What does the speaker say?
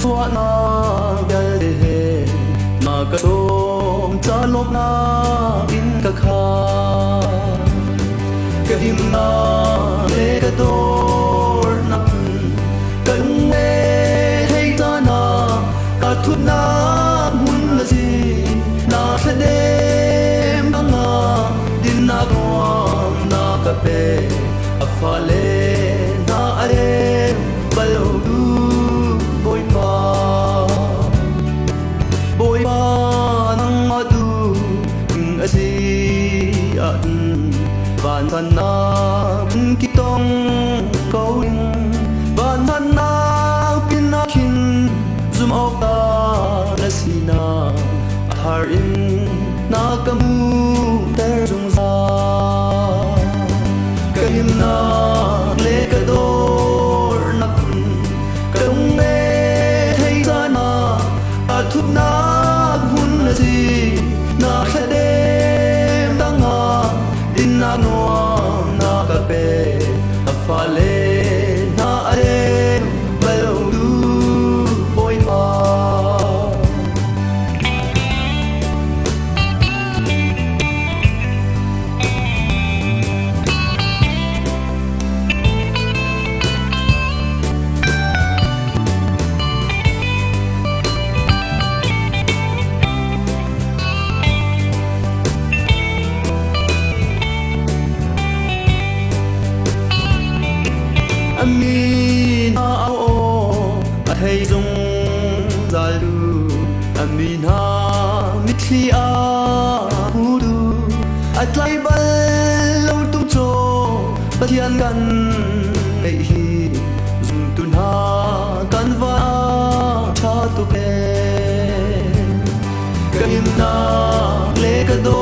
chua na gal de ma ka tom cha lom na in ka kha ka him na le ka dor na ka me hey ta na ka thu na mun na si na se de ma na din na ko na ka pe a fa le na are balo du boy pa nang madu asi an van van na ki tong going van van na pin na kin zum op ta na sina har in na kamu ter jung za kaim na le ka dor na kung me thei za na a thup na hun na si na khade danga din na no na ka pe a fa le na are balo du boy pa Amin ha o a hey zong zalu Amin ha mithi a hudu atlai bal lo tum cho pathian kan ei hi zum tun ha kan va tha tu pe kaim na le ka do